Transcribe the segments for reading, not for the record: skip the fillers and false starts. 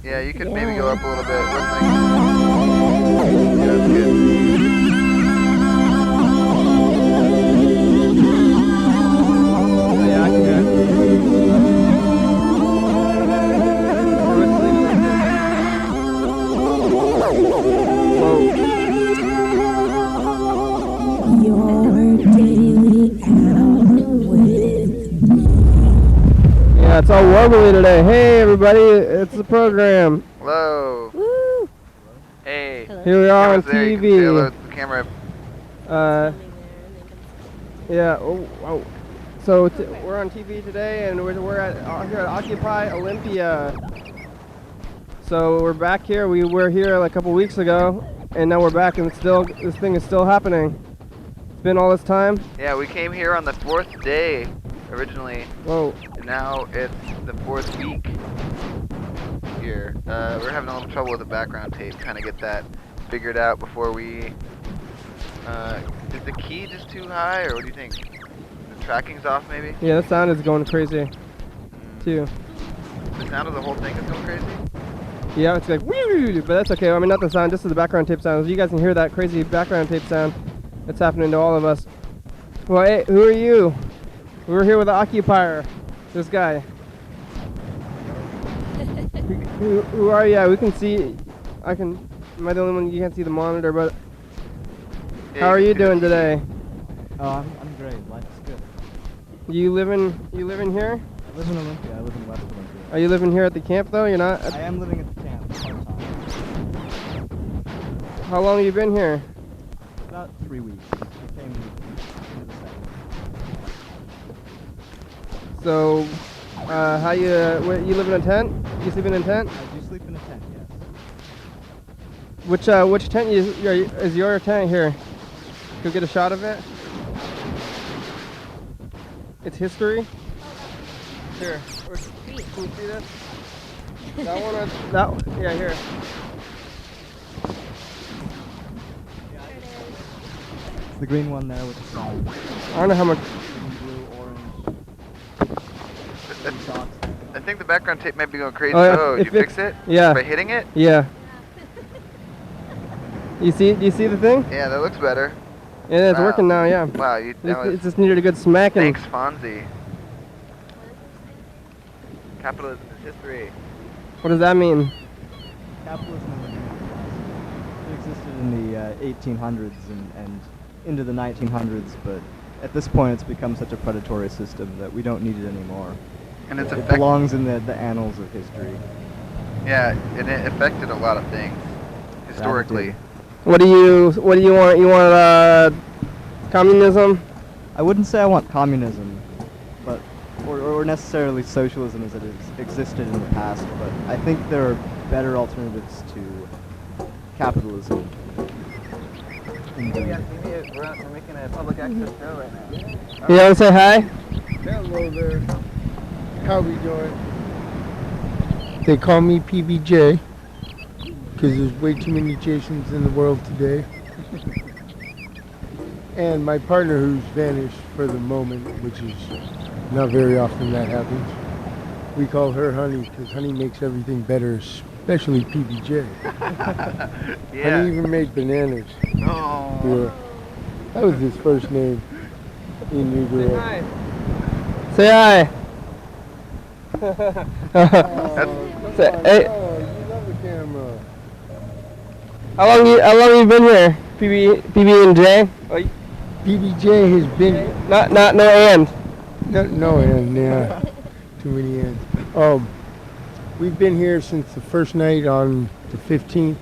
Yeah, you could maybe go up a little bit. Yeah, that's good. Yeah, I can do Yeah, it's all wobbly today. Hey, everybody, it's the program. Hello. Woo! Hey. Hello. Here we are on Camera's there, you can say hello TV. to the camera. Yeah. Oh. So we're on TV today, and we're here at Occupy Olympia. So we're back here. We were here like a couple weeks ago, and now we're back, and this thing is still happening. It's been all this time. Yeah, we came here on the 4th day originally. Whoa. And now it's the 4th week here. We're having a little trouble with the background tape, trying to get that figured out before we... is the key just too high, or what do you think? The tracking's off, maybe? Yeah, the sound is going crazy, too. The sound of the whole thing is going crazy? Yeah, it's like woo, but that's okay. I mean, not the sound, just the background tape sound. You guys can hear that crazy background tape sound. It's happening to all of us. Well, hey, who are you? We're here with the occupier. This guy. who are you? We can see. Am I the only one? You can't see the monitor, but Yeah, how are you doing today? Oh, I'm great. Life's good. You living here? I live in Olympia. I live in West Olympia. Are you living here at the camp though? You're not? I am living at the camp part-time. How long have you been here? About 3 weeks. I came into the second. So, how you live in a tent? You sleep in a tent? I do sleep in a tent, yes. Which tent is your tent here? Can we get a shot of it? It's history. Here. Can you see this? That one or that one? Yeah, here. It's the green one there with the sun. I don't know how much. Blue, orange. Socks. I think the background tape might be going crazy. Oh, yeah. Oh, did you fix it? Yeah. By hitting it? Yeah. Do you see the thing? Yeah, that looks better. Yeah, it's Wow. working now. Yeah. Wow, It just needed a good smacking. Thanks, Fonzie. Capitalism is history. What does that mean? Capitalism it existed in the 1800s and into the 1900s, but at this point it's become such a predatory system that we don't need it anymore. And it's It belongs in the annals of history. Yeah, and it affected a lot of things historically. What do you want? You want communism? I wouldn't say I want communism, but or necessarily socialism as it has existed in the past, but I think there are better alternatives to capitalism. We're making a public access show right now. You want to say hi? Hello there. How we doing? They call me PBJ because there's way too many Jasons in the world today. And my partner who's vanished for the moment, which is not very often that happens. We call her Honey because Honey makes everything better, especially PBJ. Yeah. Honey even made bananas. Oh. Yeah. That was his first name. He knew Say the hi. Say hi. Say, hey. Oh, you love the camera. How long you been here? PB and J? PBJ has been No and. no and yeah. Too many ends. We've been here since the first night on the 15th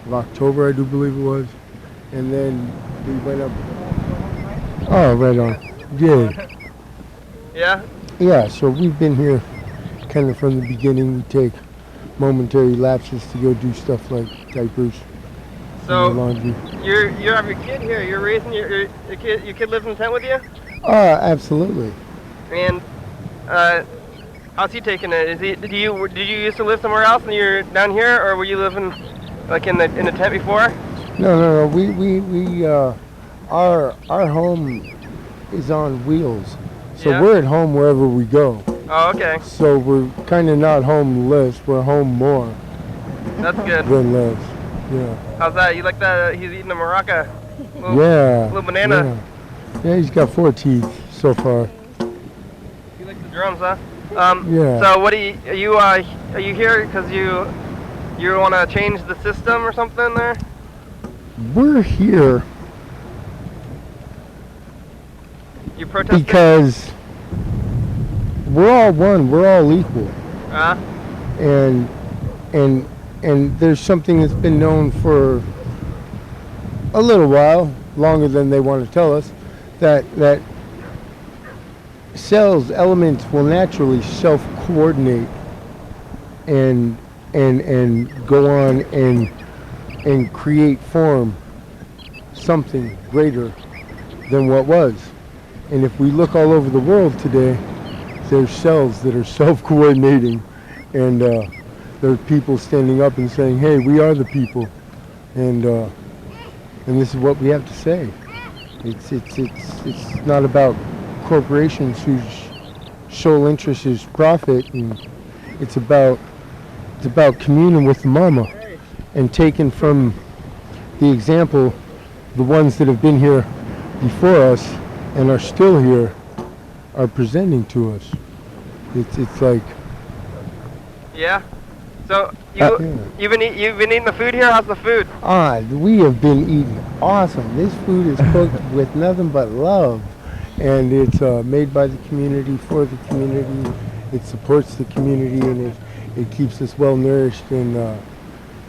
of October, I do believe it was. And then we went up. Oh, right on. Yeah. Yeah. Yeah, so we've been here kind of from the beginning. We take momentary lapses to go do stuff like diapers So and laundry. you have your kid here. You're raising your kid. Your kid lives in the tent with you. Absolutely. And how's he taking it? Did you used to live somewhere else and you're down here, or were you living like in the tent before? No. We our home is on wheels, so Yeah. we're at home wherever we go. Oh, okay. So we're kind of not homeless. We're home more. That's good. than less. Yeah. How's that? You like that? He's eating a maraca. Little banana. Yeah, he's got 4 teeth so far. He likes the drums, huh? Yeah. So what are you here because you want to change the system or something there? We're here You protesting? because we're all one. We're all equal. And there's something that's been known for a little while, longer than they want to tell us, that cells, elements will naturally self-coordinate and go on and create form something greater than what was. And if we look all over the world today, there's cells that are self-coordinating, and there are people standing up and saying, hey, we are the people, and this is what we have to say. It's not about corporations whose sole interest is profit, and it's about communing with the mama and taking from the example the ones that have been here before us and are still here are presenting to us. It's like, yeah. So you've been eating the food here. How's the food? We have been eating awesome. This food is cooked with nothing but love, and it's made by the community for the community. It supports the community, and it keeps us well nourished, and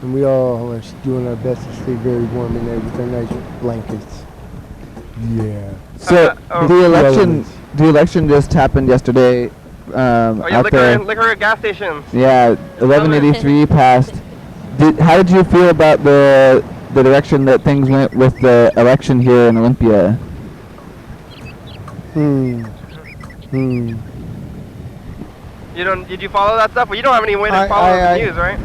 we all are doing our best to stay very warm in there with our nice blankets. Yeah. So the election just happened yesterday. Liquor at gas stations. Yeah, 1183 passed. How did you feel about the direction that things went with the election here in Olympia? Did you follow that stuff? Well, you don't have any way to follow the news, right?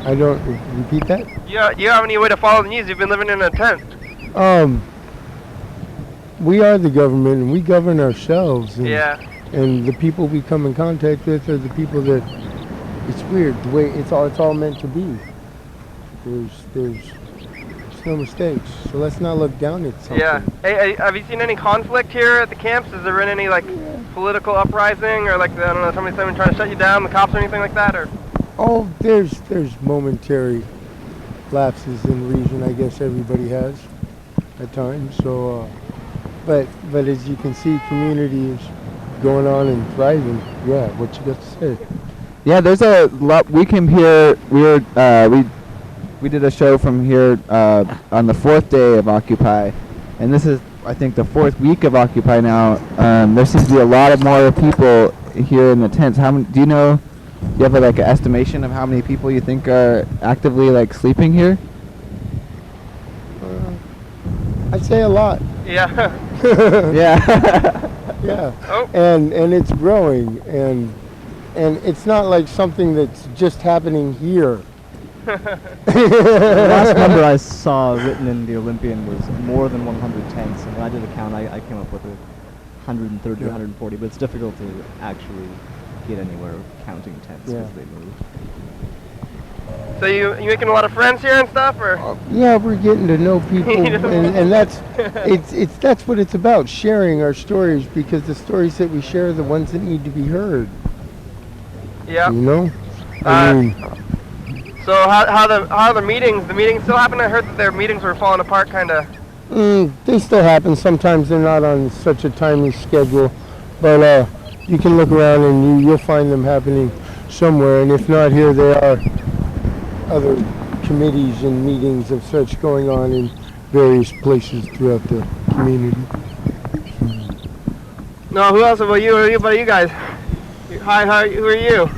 I don't. Repeat that? Yeah, you don't have any way to follow the news. You've been living in a tent. We are the government, and we govern ourselves. And, yeah. And the people we come in contact with are the people that. It's weird the way it's all meant to be. There's no mistakes. So let's not look down at something. Yeah. Hey, have you seen any conflict here at the camps? Has there been any political uprising, or I don't know, somebody trying to shut you down, the cops or anything like that, or? Oh, there's momentary lapses in reason. I guess everybody has at times. So, but as you can see, community is going on and thriving. Yeah, what you got to say? Yeah, there's a lot. We came here. We did a show from here on the 4th day of Occupy, and this is, I think, the 4th week of Occupy now. There seems to be a lot of more people here in the tents. How many? Do you know? Do you have an estimation of how many people you think are actively sleeping here? I'd say a lot. Yeah. Yeah. Yeah. Oh. And it's growing, and it's not like something that's just happening here. The last number I saw written in the Olympian was more than 100 tents, and when I did a count, I came up with 130, 140, but it's difficult to actually get anywhere counting tents because they move. So you making a lot of friends here and stuff, or? Yeah, we're getting to know people, and that's that's what it's about, sharing our stories, because the stories that we share are the ones that need to be heard. Yeah. You know? I mean, so how are the meetings? The meetings still happen? I heard that their meetings were falling apart, kind of. They still happen. Sometimes they're not on such a timely schedule, but you can look around and you'll find them happening somewhere. And if not here, there are other committees and meetings of such going on in various places throughout the community. No, who else about you? What about you guys? Hi, who are you?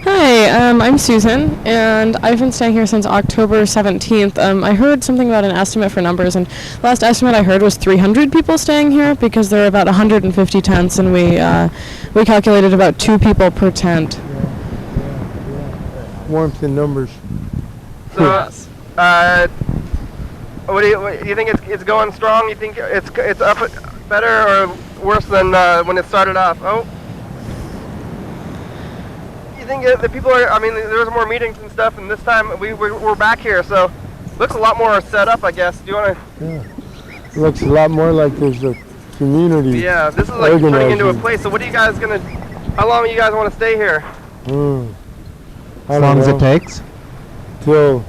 Hi, I'm Susan, and I've been staying here since October 17th. I heard something about an estimate for numbers, and last estimate I heard was 300 people staying here because there are about 150 tents, and we calculated about 2 people per tent. Yeah. Warmth in numbers. So, what do you think? It's going strong? You think it's up better or worse than when it started off? Oh. you think the people are? I mean, there was more meetings and stuff, and this time we're back here, so looks a lot more set up, I guess. Do you want to? Yeah. It looks a lot more like there's a community. Yeah, this is like turning into a place. So what are you guys gonna? How long do you guys want to stay here? As long as it takes. Till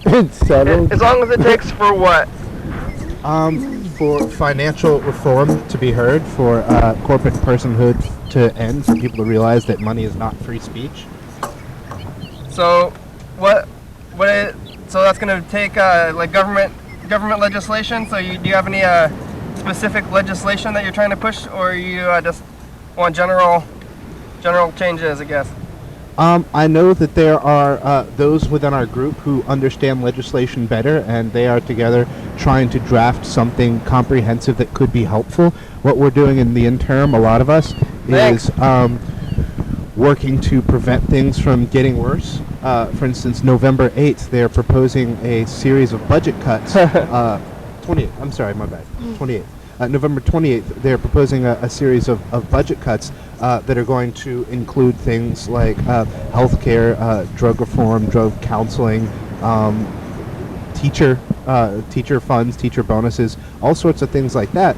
it's settled. As long as it takes for what? For financial reform to be heard, for corporate personhood to end, for people to realize that money is not free speech. So, so that's going to take like government legislation. So do you have any specific legislation that you're trying to push, or you just want general changes, I guess? I know that there are those within our group who understand legislation better, and they are together trying to draft something comprehensive that could be helpful. What we're doing in the interim, a lot of us, is working to prevent things from getting worse. For instance, November 8th, they're proposing a series of budget cuts. 28th, I'm sorry, my bad, 28th. November 28th, they're proposing a series of budget cuts that are going to include things like healthcare, drug reform, drug counseling, teacher funds, teacher bonuses, all sorts of things like that,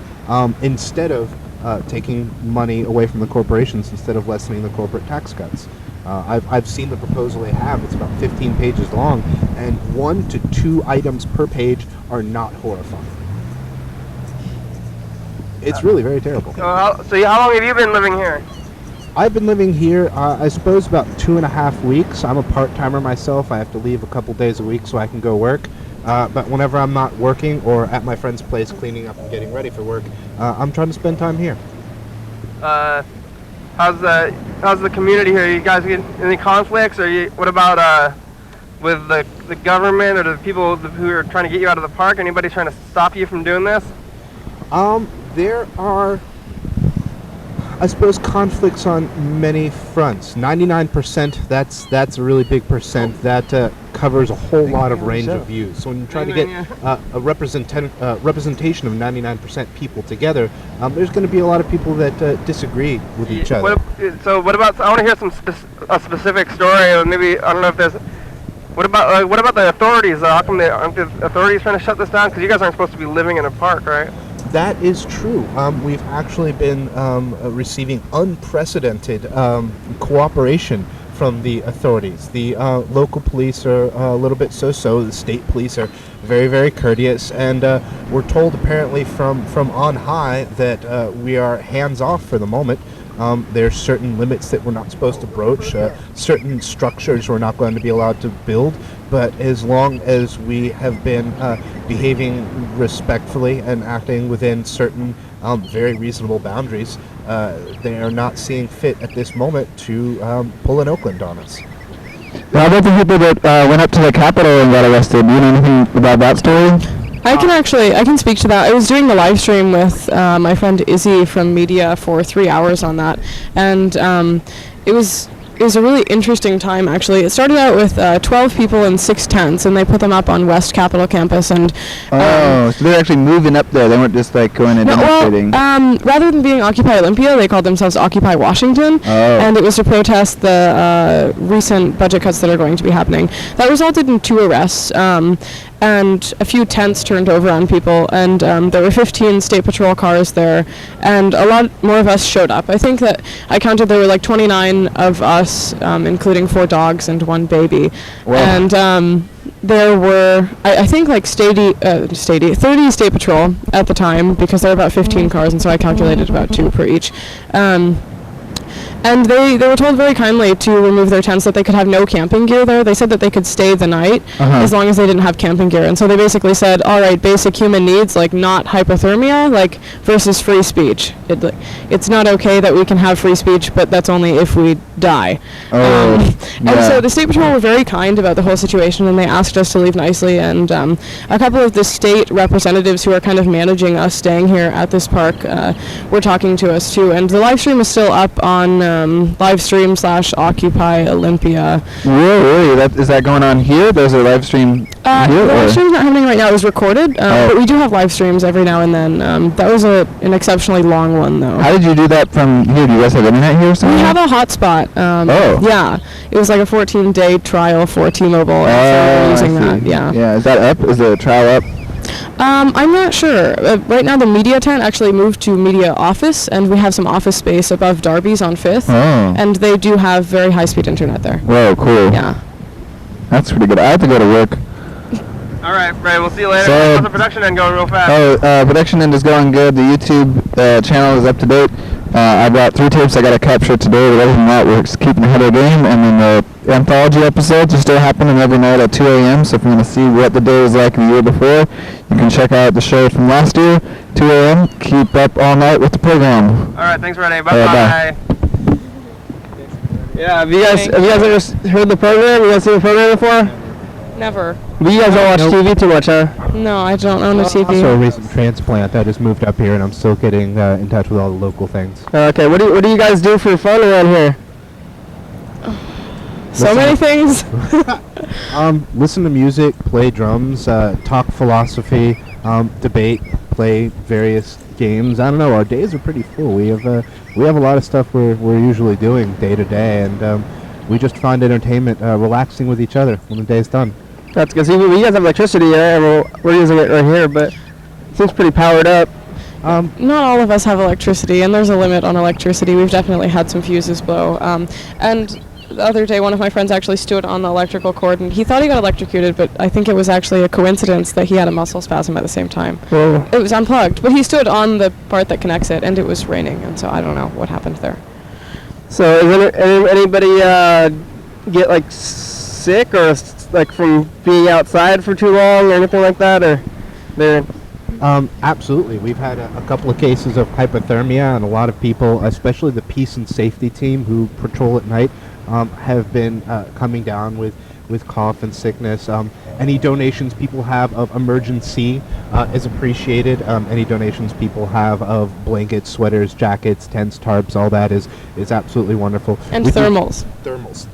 instead of taking money away from the corporations, instead of lessening the corporate tax cuts. I've seen the proposal they have. It's about 15 pages long, and 1 to 2 items per page are not horrifying. It's really very terrible. So how long have you been living here? I've been living here, I suppose, about 2.5 weeks. I'm a part-timer myself. I have to leave a couple days a week so I can go work. But whenever I'm not working or at my friend's place cleaning up and getting ready for work, I'm trying to spend time here. How's the community here? You guys get any conflicts, or what about with the government or the people who are trying to get you out of the park? Anybody trying to stop you from doing this? There are, I suppose, conflicts on many fronts. 99%, that's a really big percent. That covers a whole lot of range of views. So when you try to get a representation of 99% people together, there's going to be a lot of people that disagree with each other. What about? I want to hear a specific story, or maybe I don't know if there's. What about the authorities? How come aren't the authorities trying to shut this down? Because you guys aren't supposed to be living in a park, right? That is true. We've actually been receiving unprecedented cooperation from the authorities. The local police are a little bit so-so. The state police are very, very courteous, and we're told apparently from on high that we are hands-off for the moment. There's certain limits that we're not supposed to broach, certain structures we're not going to be allowed to build, but as long as we have been behaving respectfully and acting within certain very reasonable boundaries, they are not seeing fit at this moment to pull an Oakland on us. How about the people that went up to the Capitol and got arrested? Do you know anything about that story? I can speak to that. I was doing the live stream with my friend Izzy from Media for 3 hours on that, and it was a really interesting time, actually. It started out with 12 people in 6 tents, and they put them up on West Capitol campus. And so they're actually moving up there. They weren't just like going and demonstrating. Rather than being Occupy Olympia, they called themselves Occupy Washington, and it was to protest the recent budget cuts that are going to be happening. That resulted in 2 arrests. And a few tents turned over on people, and there were 15 state patrol cars there, and a lot more of us showed up. I think that I counted there were like 29 of us, including 4 dogs and 1 baby. Wow. And there were, I think, like 30 state patrol at the time, because there were about 15 cars, and so I calculated about 2 per each. And they were told very kindly to remove their tents, that they could have no camping gear there. They said that they could stay the night as long as they didn't have camping gear. And so they basically said, all right, basic human needs, like not hypothermia, like versus free speech. It's not okay that we can have free speech, but that's only if we die. And so the State Patrol were very kind about the whole situation, and they asked us to leave nicely. And a couple of the state representatives who are kind of managing us staying here at this park were talking to us too. And the live stream is still up on live stream / Occupy Olympia. Really? Is that going on here? There's a live stream here? The or? live stream's not happening right now. It was recorded, but we do have live streams every now and then. That was an exceptionally long one, though. How did you do that from here? Do you guys have internet here or something? We have a hotspot. Yeah. It was like a 14-day trial for T-Mobile. And so we're using that. Yeah. Yeah. Is that up? Is the trial up? I'm not sure. Right now, the media tent actually moved to media office, and we have some office space above Darby's on 5th. Oh. And they do have very high-speed internet there. Whoa, cool. Yeah. That's pretty good. I have to go to work. All right, Ray, we'll see you later. So- How's the production end going real fast? Production end is going good. The YouTube channel is up to date. I brought 3 tapes I got to capture today, but other than that, we're just keeping ahead of the game. And then the anthology episodes are still happening every night at 2 a.m. So if you want to see what the day was like the year before, you can check out the show from last year, 2 a.m. Keep up all night with the program. All right, thanks, Renee. All right, Bye-bye. Yeah, have you guys ever heard the program? You guys seen the program before? Never. But you guys don't watch TV too much, huh? No, I don't own a TV. Also a recent transplant. I just moved up here, and I'm still getting in touch with all the local things. Okay, what do you guys do for fun around here? So many things. Listen to music, play drums, talk philosophy, debate, play various games. I don't know. Our days are pretty full. We have a lot of stuff we're usually doing day to day, and we just find entertainment relaxing with each other when the day's done. That's good. See, you guys have electricity, yeah, and we're using it right here, but it seems pretty powered up. Not all of us have electricity, and there's a limit on electricity. We've definitely had some fuses blow. And the other day, one of my friends actually stood on the electrical cord, and he thought he got electrocuted, but I think it was actually a coincidence that he had a muscle spasm at the same time. Whoa. It was unplugged, but he stood on the part that connects it, and it was raining, and so I don't know what happened there. So, is anybody get like sick or like from being outside for too long or anything like that, or they're? Absolutely. We've had a couple of cases of hypothermia, and a lot of people, especially the peace and safety team who patrol at night, have been coming down with cough and sickness. Any donations people have of emergency is appreciated. Any donations people have of blankets, sweaters, jackets, tents, tarps, all that is absolutely wonderful. And thermals.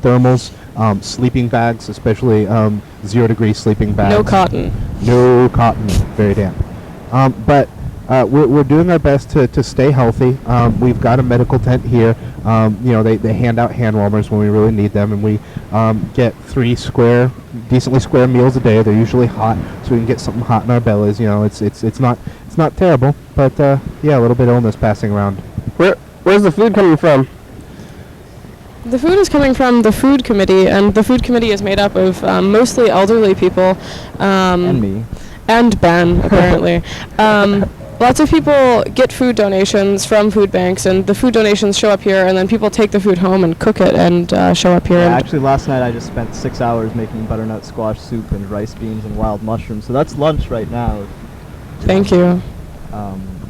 Thermals, sleeping bags, especially 0-degree sleeping bags. No cotton. No cotton. Very damp. But we're doing our best to stay healthy. We've got a medical tent here. They hand out hand warmers when we really need them, and we get 3 decently square meals a day. They're usually hot, so we can get something hot in our bellies. It's not terrible, but yeah, a little bit of illness passing around. Where's the food coming from? The food is coming from the food committee, and the food committee is made up of mostly elderly people. And me. And Ben, apparently. Lots of people get food donations from food banks, and the food donations show up here, and then people take the food home and cook it and show up here. Yeah, actually, last night I just spent 6 hours making butternut squash soup and rice beans and wild mushrooms, so that's lunch right now. Thank you.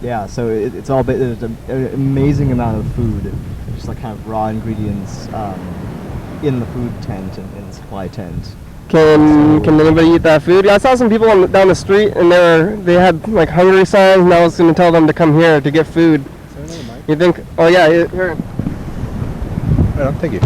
Yeah, so it's all there's an amazing amount of food, just like kind of raw ingredients in the food tent and in the supply tent. Can anybody eat that food? I saw some people down the street, and they had like hungry signs, and I was going to tell them to come here to get food. You think? Oh yeah, here. Thank you.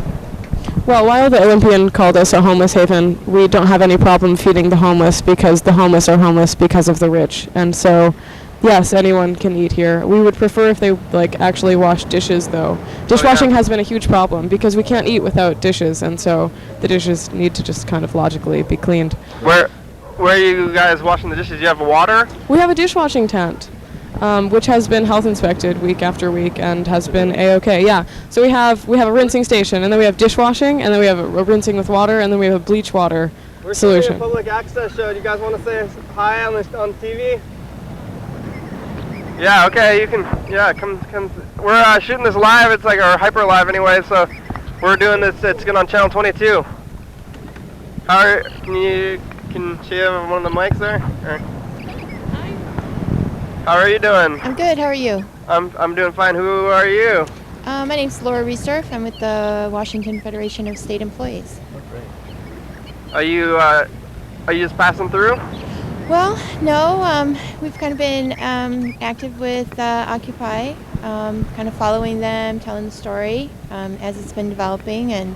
Well, while the Olympian called us a homeless haven, we don't have any problem feeding the homeless because the homeless are homeless because of the rich. And so, yes, anyone can eat here. We would prefer if they actually wash dishes, though. Dishwashing has been a huge problem because we can't eat without dishes, and so the dishes need to just kind of logically be cleaned. Where are you guys washing the dishes? You have water? We have a dishwashing tent, which has been health inspected week after week and has been A-OK. Yeah, so we have a rinsing station, and then we have dishwashing, and then we have a rinsing with water, and then we have a bleach water solution. We're a public access show. Do you guys want to say hi on TV? Yeah, okay, you can, come. We're shooting this live. It's like our hyper live anyway, so we're doing this. It's going on channel 22. Can she have one of the mics there? Hi. How are you doing? I'm good. How are you? I'm doing fine. Who are you? My name's Laura Reesdorf. I'm with the Washington Federation of State Employees. Are you just passing through? Well, no. We've kind of been active with Occupy kind of following them, telling the story as it's been developing. And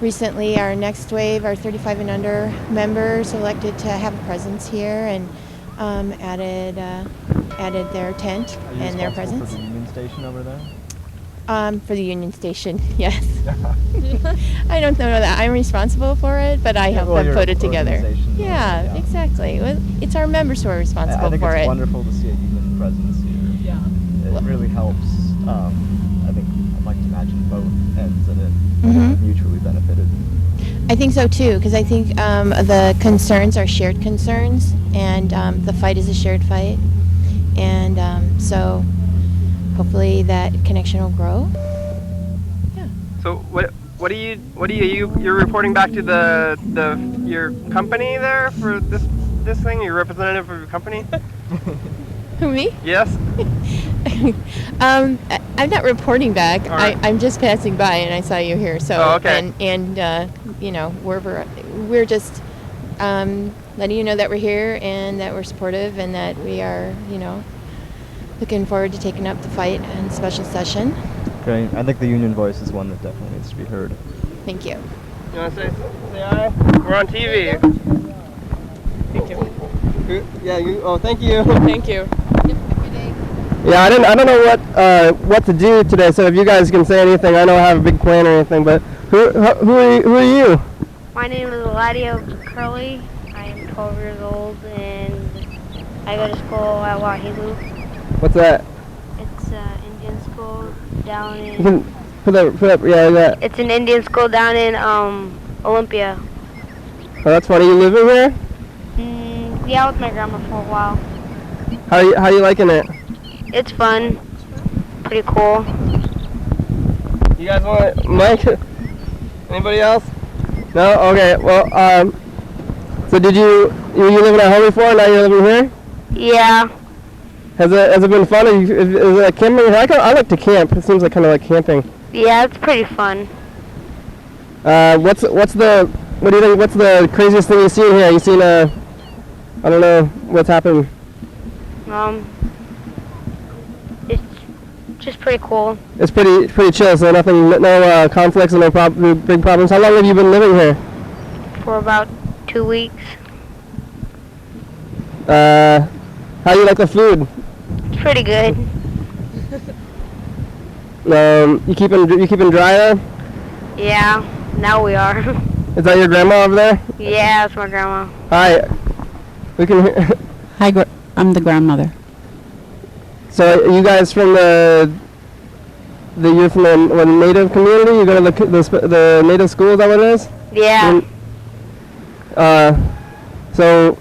recently our next wave, our 35 and under members elected to have a presence here and added their tent and their presence. For the Union Station over there? For the Union Station, yes. I don't know that I'm responsible for it, but I help them put it together. Yeah, exactly. Well, it's our members who are responsible I think for it's it. wonderful to see a union presence here. Yeah. It really helps. I think I'd like to imagine both ends of it mutually benefited. I think so too, because I think the concerns are shared concerns, and the fight is a shared fight, and so hopefully that connection will grow. Yeah. So what do you're reporting back to your company there for this thing? You're representative of your company? Who, me? Yes. I'm not reporting back. Right. I'm just passing by, and I saw you here. So oh, okay. and you know, we're just letting you know that we're here and that we're supportive and that we are, you know, looking forward to taking up the fight in special session. Great. I think the union voice is one that definitely needs to be heard. Thank you. You want to say aye? We're on TV. Thank you. Yeah. Oh, thank you. Thank you. Yeah, I don't know what to do today. So if you guys can say anything, I don't have a big plan or anything. But who are you? My name is Eladio Curley. I am 12 years old and I go to school at Wahilu. What's that? It's an Indian school down You in. can put up. Yeah, that. It's an Indian school down in Olympia. Oh, that's funny. You living here? Yeah, with my grandma for a while. How you liking it? It's fun. Pretty cool. You guys want Mike? Anybody else? No? Okay. Well, so did you living at home before? Now you're living here? Yeah. Has it been fun? Is it camping? I like to camp. It seems like kind of like camping. Yeah, it's pretty fun. What do you think? What's the craziest thing you've seen here? You seen I don't know what's happened. It's just pretty cool. It's pretty chill. So no conflicts and no big problems. How long have you been living here? For about 2 weeks. How do you like the food? It's pretty good. You keeping dry there? Yeah, now we are. Is that your grandma over there? Yeah, that's my grandma. Hi. We can hear. Hi, I'm the grandmother. So are you guys from you're from the native community? You go to the native school, is that what it is? Yeah. So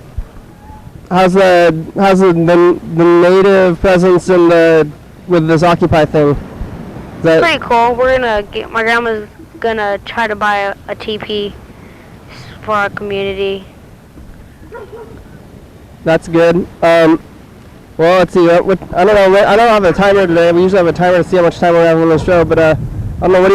how's the native presence with this Occupy thing? It's pretty cool. My grandma's gonna try to buy a teepee for our community. That's good. Well, let's see. I don't know. I don't have a timer today. We usually have a timer to see how much time we have on the show. But I don't know.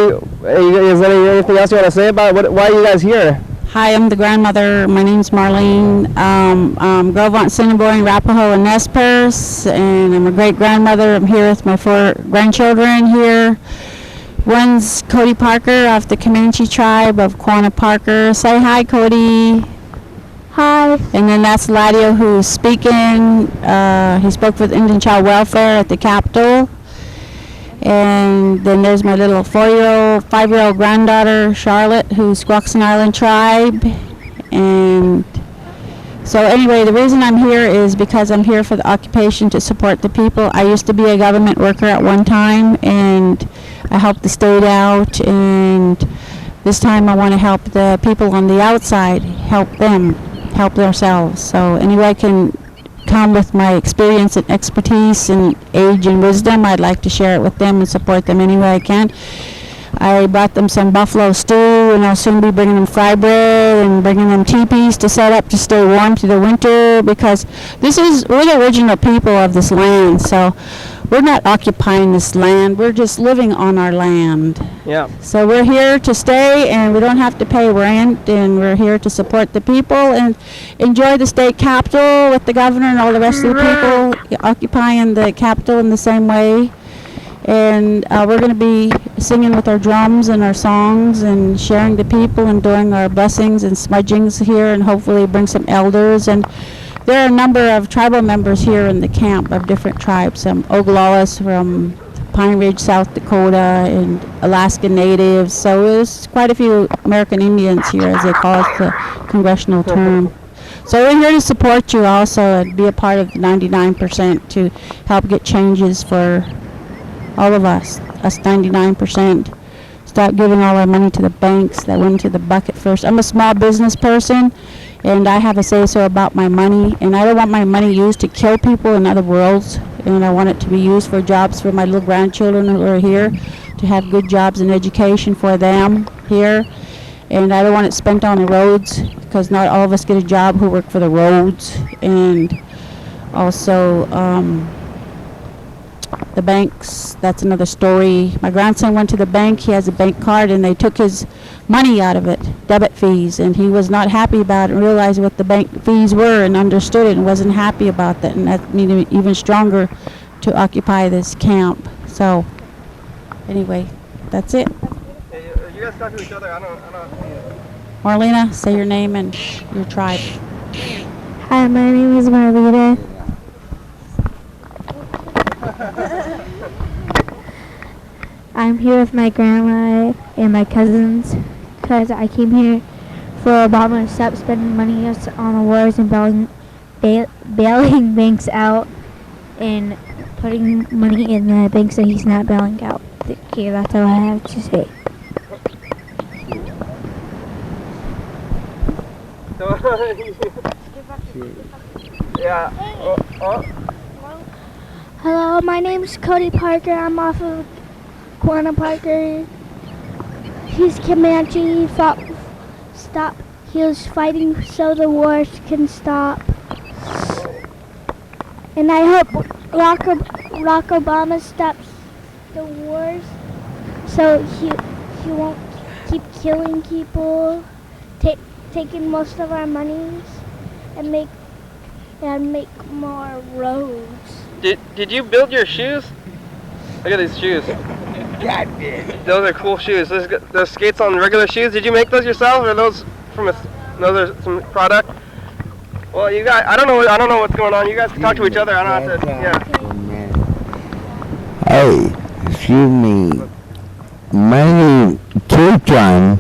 Is there anything else you want to say about it? Why are you guys here? Hi, I'm the grandmother. My name's Marlene. Grovant, Assiniboine, Arapaho, and Nez Perce, and I'm a great-grandmother. I'm here with my 4 grandchildren here. One's Cody Parker of the Comanche tribe of Quanah Parker. Say hi, Cody. Hi. And then that's Ladio who's speaking. He spoke with Indian Child Welfare at the Capitol. And then there's my little 5-year-old granddaughter, Charlotte, who's Squaxin Island tribe. And so anyway, the reason I'm here is because I'm here for the occupation to support the people. I used to be a government worker at one time, and I helped the state out. And this time I want to help the people on the outside, help themselves. So anyway, I can come with my experience and expertise and age and wisdom. I'd like to share it with them and support them any way I can. I brought them some buffalo stew, and I'll soon be bringing them fry bread and bringing them teepees to set up to stay warm through the winter, because we're the original people of this land. So we're not occupying this land, we're just living on our land. Yeah. So we're here to stay, and we don't have to pay rent, and we're here to support the people and enjoy the state capitol with the governor and all the rest of the people occupying the capitol in the same way. And we're going to be singing with our drums and our songs and sharing the people and doing our blessings and smudgings here, and hopefully bring some elders. And there are a number of tribal members here in the camp of different tribes. Oglala from Pine Ridge, South Dakota, and Alaska Natives. So there's quite a few American Indians here, as they call it, the congressional term. So we're here to support you also and be a part of the 99% to help get changes for all of us 99%. Stop giving all our money to the banks that went into the bucket first. I'm a small business person, and I have a say-so about my money, and I don't want my money used to kill people in other worlds, and I want it to be used for jobs for my little grandchildren who are here, to have good jobs and education for them here. And I don't want it spent on the roads, because not all of us get a job who work for the roads. And also the banks, that's another story. My grandson went to the bank, he has a bank card, and they took his money out of it, debit fees, and he was not happy about it, and realized what the bank fees were and understood it and wasn't happy about that, and that made him even stronger to occupy this camp. So anyway, that's it. Hey, you guys talk to each other. I don't. Marlena, say your name and your tribe. Hi, my name is Marlena. I'm here with my grandma and my cousins because I came here for Obama to stop spending money on the wars and bailing banks out and putting money in the banks that he's not bailing out. Thank you. That's all I have to say. Yeah. Hello, my name's Cody Parker. I'm off of Quanah Parker. He's Comanche. He fought. Stop. He was fighting so the wars can stop. And I hope Barack Obama stops the wars, so he won't keep killing people, taking most of our monies, and make more roads. Did you build your shoes? Look at these shoes. God did. Those are cool shoes. Those skates on regular shoes. Did you make those yourself, or those from those are some product? Well, you guys, I don't know what's going on. You guys can talk to each other. I don't have to. Yeah. Hey, excuse me. My name K Tron.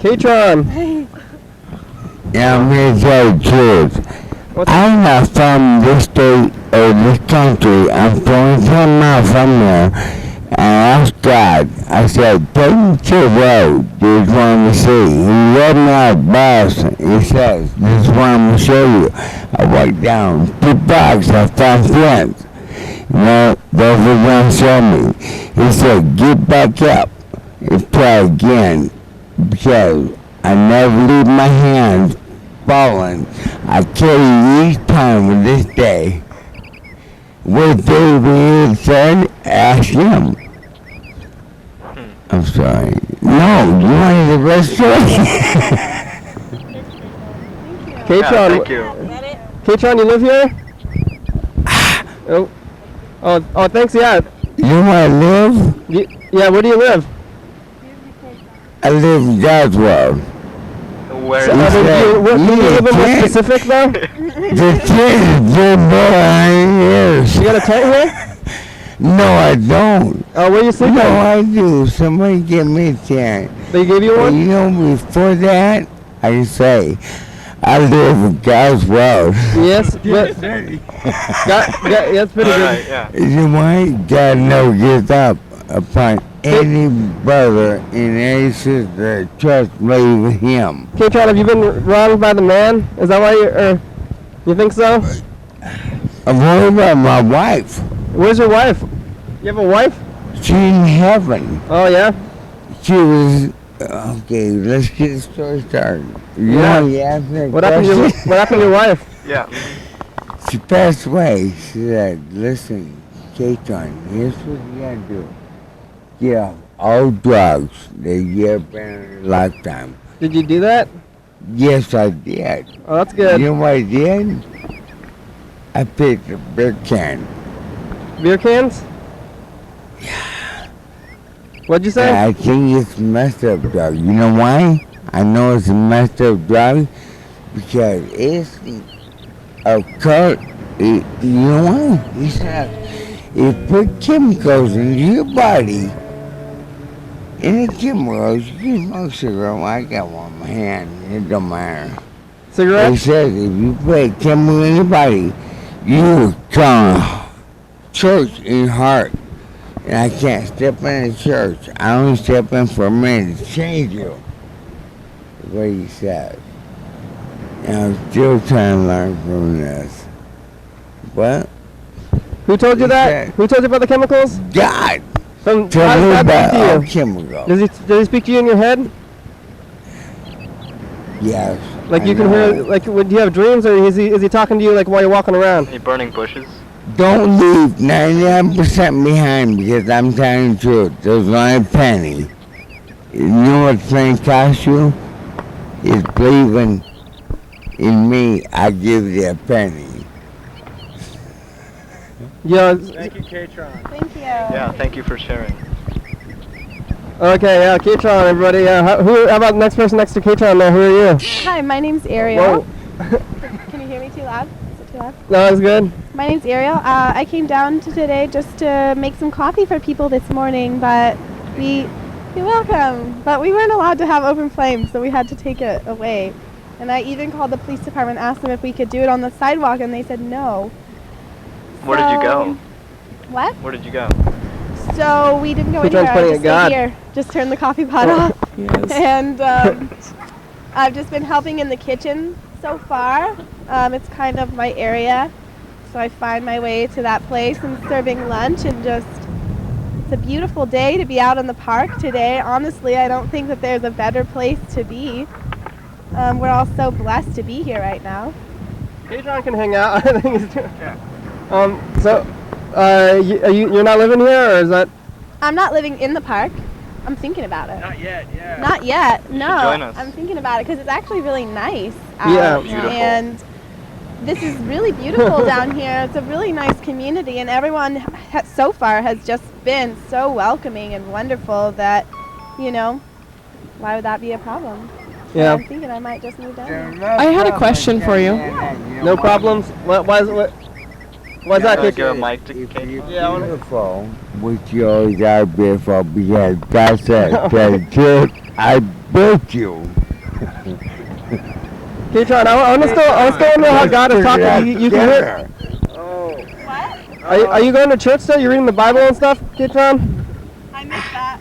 K Tron. Yeah, I'm here to tell the truth. I'm not from this state or this country. I'm from some mile from there. And I asked God, I said, take me to the road. This is what I'm going to see. He led me out of Boston. He says, this is what I'm going to show you. I walked down 2 blocks. I found friends. You know, that's what he's going to show me. He said, get back up and try again. Because I never leave my hands falling. I carry you each time with this day. What David said, ask him. I'm sorry. No, you wanted the rest story? K Tron. Thank you. K Tron, you live here? Oh, thanks. Yeah. You want to live? Yeah. Where do you live? I live in God's world. Where? So, can you live in more specific though? The kid is good boy. You got a tent here? No, I don't. Oh, where you sleeping? No, I do. Somebody give me a tent. They gave you one? You know, before that, I can say, I live in God's world. Yes, but that's pretty good. Right, yeah. You might God never gives up upon any brother and any sister that trust me with him. K Tron, have you been wronged by the man? Is that why you think so? I'm worried about my wife. Where's your wife? You have a wife? She's in heaven. Oh yeah? She was, okay, let's get the story started. Yeah. You asked me a What happened to your wife? Yeah. She passed away. She said, listen, K Tron, here's what you gotta do. Get off all drugs that you ever been in your lifetime. Did you do that? Yes, I did. Oh, that's good. You know what I did? I picked a beer can. Beer cans? What'd you say? I think it's a messed up drug. You know why? I know it's a messed up drug because it's a cut. You know why? It put chemicals into your body. Any chemicals, you can smoke cigarette. I got one in my hand. It don't matter. Cigarette? It says if you put chemical in your body, you come church in your heart. And I can't step in the church. I only step in for a minute to change you. That's what he said. And I'm still trying to learn from this. But Who told you that? Who told you about the chemicals? God. How Tell does me God about speak to all you? chemicals. Does he speak to you in your head? Yes. Like I you can know. hear, like, do you have dreams, or is he talking to you like while you're walking around? Are you burning bushes? Don't leave 99% behind because I'm telling the truth. There's only a penny. You know what the thing costs you? Is believing in me, I give you a penny. Yeah. Thank you, K Tron. Thank you. Yeah, thank you for sharing. Okay, yeah, K Tron, everybody. How about the next person next to K Tron there? Who are you? Hi, my name's Ariel. Whoa. Can you hear me too loud? Is it too loud? No, it's good. My name's Ariel. I came down to today just to make some coffee for people this morning, but you're welcome. But we weren't allowed to have open flames, so we had to take it away. And I even called the police department, asked them if we could do it on the sidewalk, and they said no. Where did you go? What? Where did you go? So we didn't go Which one's anywhere. I pointing just at stayed God? here. Just turned the coffee pot off. Yes. And I've just been helping in the kitchen so far. It's kind of my area. So I find my way to that place and serving lunch, and just, it's a beautiful day to be out in the park today. Honestly, I don't think that there's a better place to be. We're all so blessed to be here right now. K Tron can hang out. I think he's so, you're not living here, or is that? I'm not living in the park. I'm thinking about it. Not yet, yeah. Not yet, no. join us. I'm thinking about it because it's actually really nice out. Yeah. Beautiful. And this is really beautiful down here. It's a really nice community, and everyone so far has just been so welcoming and wonderful that, why would that be a problem? So Yeah. I'm thinking I might just move down here. I had a question for you. No problems. Why is that? Give K a Tron? mic to Kate. Yeah, beautiful, which you always are beautiful because God said, tell the truth, I built you. K Tron, I want to still know how God is talking. You can hear. What? Are you going to church still? You reading the Bible and stuff, K Tron? I missed that.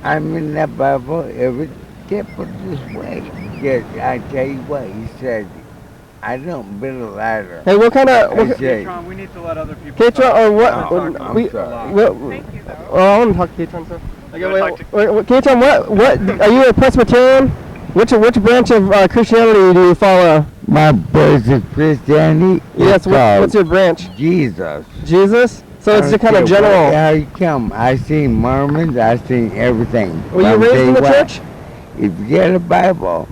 I'm in that Bible every step of this way. Because I tell you what, he said, I don't build a ladder. Hey, what kind of? I say, Tron, we need to let other people K Tron, or what? I'm we, sorry. I want to talk to K Tron. You wanna talk to- Wait, K Tron, what? Are you a Presbyterian? Which branch of Christianity do you follow? my basic Christianity Yes. is called What's your branch? Jesus. Jesus. So it's I just kind of don't care general. How you come? I seen Mormons. I seen everything. Were But you I'm raised tell in the what, church? If you get a Bible,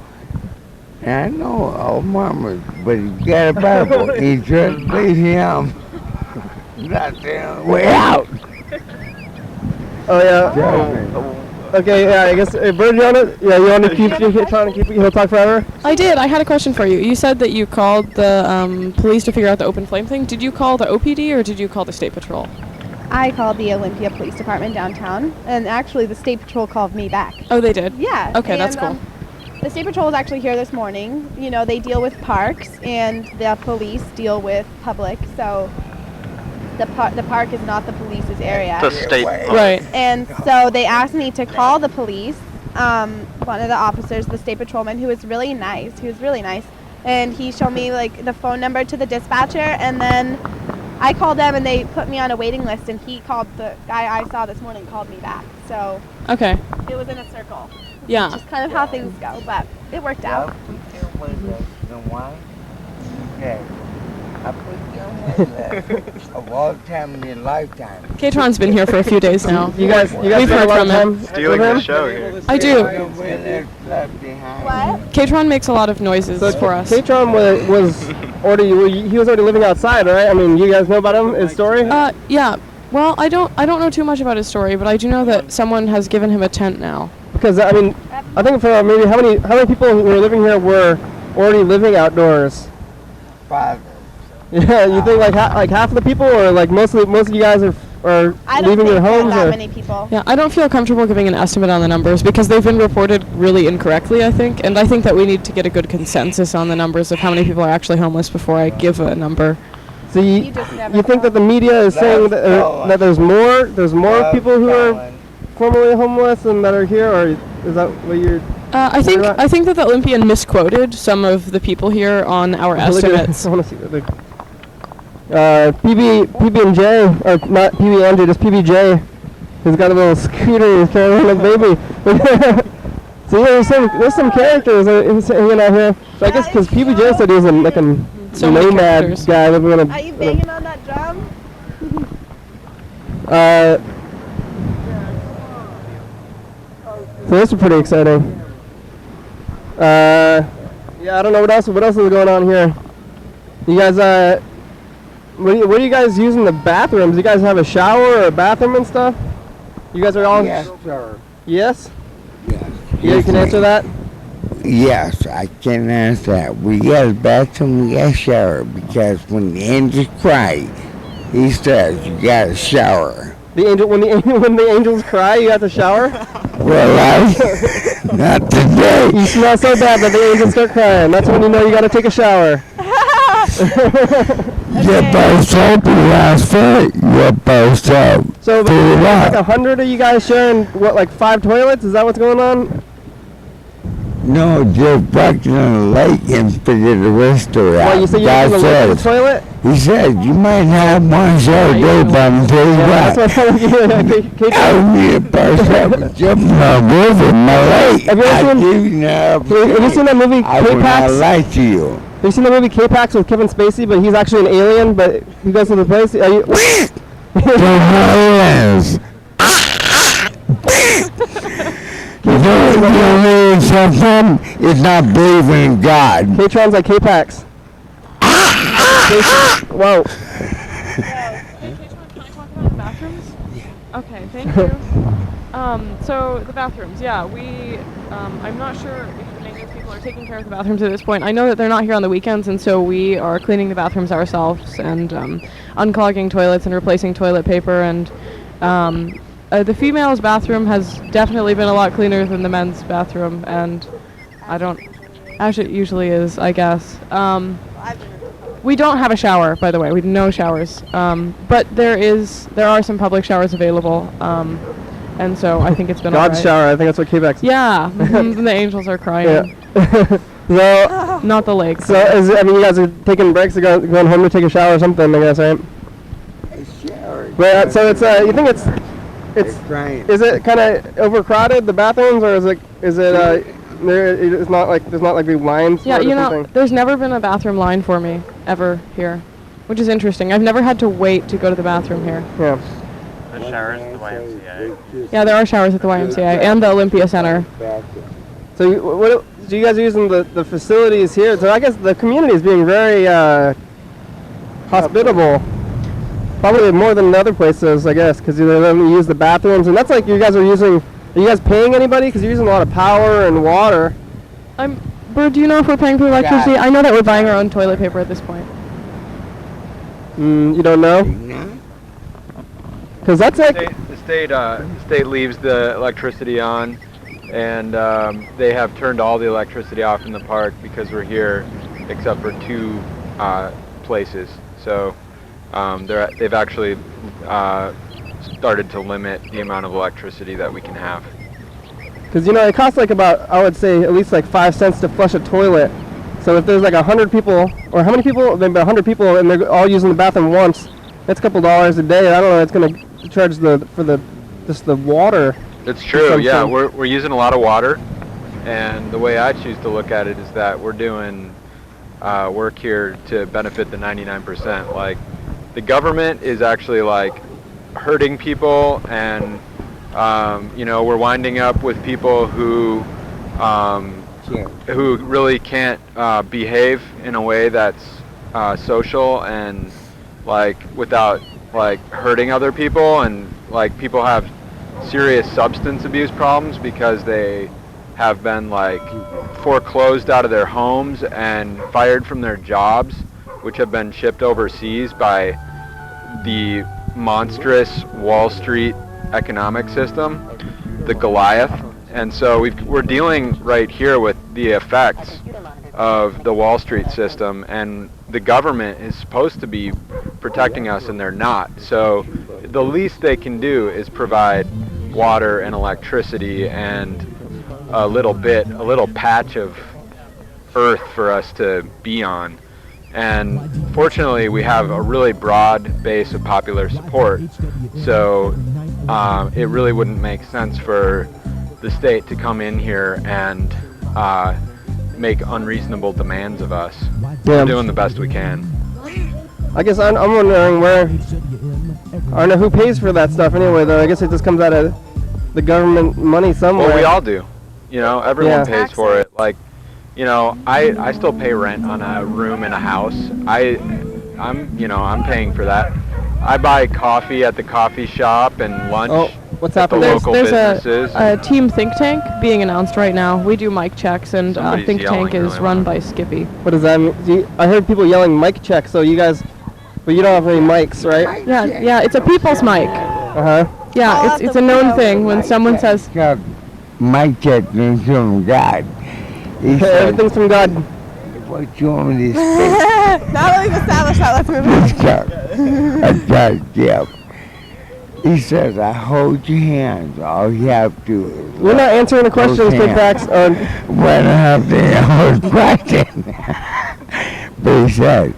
and I know all Mormons, but if you got a Bible, in church, please him. That's the way out. Oh yeah. Okay, yeah. I guess. Bird, you want to? Yeah, you want to keep trying to keep? He'll talk forever. I did. I had a question for you. You said that you called the police to figure out the open flame thing. Did you call the OPD or did you call the State Patrol? I called the Olympia Police Department downtown, and actually the State Patrol called me back. Oh, they did? Yeah. Okay, that's and, cool. The State Patrol was actually here this morning. They deal with parks, and the police deal with public, so the park is not the police's area. The state. Right. And so they asked me to call the police, one of the officers, the state patrolman, who was really nice. And he showed me like the phone number to the dispatcher, and then I called them and they put me on a waiting list, and he called the guy I saw this morning, called me back. So Okay. it was in a circle. Yeah. Just kind of how things go, but it worked out. You know why? Okay. I put you on my list of all time in your lifetime. K-Tron's been here for a few days now. You guys We've spent a heard lot from of him. time Stealing with him? the show here. I do. What? K-Tron makes a lot of noises for us. K Tron was already living outside, right? I mean, you guys know about him, his story? Yeah. Well, I don't know too much about his story, but I do know that someone has given him a tent now. Because I mean, I think for maybe how many people who were living here were already living outdoors? 5. Yeah, you think like half of the people, or like most of you guys are leaving your homes? That or? many people. Yeah, I don't feel comfortable giving an estimate on the numbers because they've been reported really incorrectly, I think, and I think that we need to get a good consensus on the numbers of how many people are actually homeless before I give a number. So you think that the media is saying that there's more people who are formerly homeless and that are here, or is that what you're? I think that the Olympian misquoted some of the people here on our estimates. I want to see the PB&J, or not PB&J, just PBJ. He's got a little scooter. He's carrying a baby. So yeah, there's some characters hanging out here. So I guess because PBJ said he was like a nomad guy living in a. Are you banging on that drum? So this is pretty exciting. Yeah, I don't know what else is going on here. You guys, what are you guys using the bathrooms? You guys have a shower or a bathroom and stuff? You guys are all. Yes, sir. Yes. Yes. Yeah, you can answer that. Yes, I can answer that. We got a bathroom, we got a shower, because when the angels cry, he says you got a shower. The angel, when the angels cry, you have to shower. Well, not today. You smell so bad that the angels start crying. That's when you know you got to take a shower. You're both up last night. You're both up. So, like 100 of you guys sharing what, like 5 toilets? Is that what's going on? No, just walking on the lake and figured the rest of it out. Well, you said you're going to look at the toilet? He said, you might have one shower day, but I'm telling you what. That's what I'm I need a person jumping on river, my lake. Have you seen that movie, I will not K-Pax? lie to you. Have you seen the movie K-Pax with Kevin Spacey, but he's actually an alien, but he goes to the place? Are you? You know something? It's not believing in God. K Tron's like K-Pax. Whoa. Okay, thank you. So the bathrooms, yeah, I'm not sure if the maintenance people are taking care of the bathrooms at this point. I know that they're not here on the weekends, and so we are cleaning the bathrooms ourselves and unclogging toilets and replacing toilet paper. And the female's bathroom has definitely been a lot cleaner than the men's bathroom, and as it usually is, I guess. We don't have a shower, by the way. We have no showers, but there are some public showers available, and so I think it's been God's all right. shower. I think that's what K-Pax. Yeah, and the angels are crying. Yeah. So, not the lake. So you guys are taking breaks, going home to take a shower or something, I guess, right? But so it's you think it's is it kind of overcrowded, the bathrooms, or is it it's not like there's not like big lines? Yeah, there's never been a bathroom line for me ever here, which is interesting. I've never had to wait to go to the bathroom here. Yeah. The showers at the YMCA. Yeah, there are showers at the YMCA and the Olympia Center. So you guys are using the facilities here? So I guess the community is being very hospitable. Probably more than other places, I guess, because they're letting you use the bathrooms, and that's like you guys are using. Are you guys paying anybody? Because you're using a lot of power and water. Bird, do you know if we're paying for electricity? Yeah. I know that we're buying our own toilet paper at this point. You don't know? Because that's like the state leaves the electricity on, and they have turned all the electricity off in the park because we're here, except for 2 places. So they've actually started to limit the amount of electricity that we can have. Because it costs like about, I would say, at least like 5 cents to flush a toilet. So if there's like 100 people, or how many people? Maybe 100 people, and they're all using the bathroom once. That's a couple dollars a day. I don't know. It's gonna charge for the water. It's true. Yeah, we're using a lot of water, and the way I choose to look at it is that we're doing work here to benefit the 99%. Like, the government is actually like hurting people, and we're winding up with people who really can't behave in a way that's social and like without like hurting other people, and like people have serious substance abuse problems because they have been like foreclosed out of their homes and fired from their jobs, which have been shipped overseas by the monstrous Wall Street economic system, the Goliath. And so we're dealing right here with the effects of the Wall Street system, and the government is supposed to be protecting us, and they're not. So the least they can do is provide water and electricity and a little patch of earth for us to be on. And fortunately, we have a really broad base of popular support, so it really wouldn't make sense for the state to come in here and make unreasonable demands of us. We're doing the best we can. I guess I'm wondering where, I don't know who pays for that stuff anyway, though. I guess it just comes out of the government money somewhere. Well, we all do. You know, everyone pays for it. Like, you know, I still pay rent on a room in a house. I'm paying for that. I buy coffee at the coffee shop and lunch what's at the happening? local There's businesses. a team think tank being announced right now. We do mic checks, and Somebody's think tank yelling is really run loud. by Skippy. What does that mean? I heard people yelling mic check, so you guys, but you don't have any mics, right? Yeah, it's a people's mic. Uh-huh. Yeah, it's a known thing when someone says, Mike check is from God. He said, everything's from God. what you want me to say? Now that we've established that, let's move on. That's Jeff. He says, I hold your hands. All you have to do is We're not answering the those questions, Big hands. Pax. When I have the question. But he said,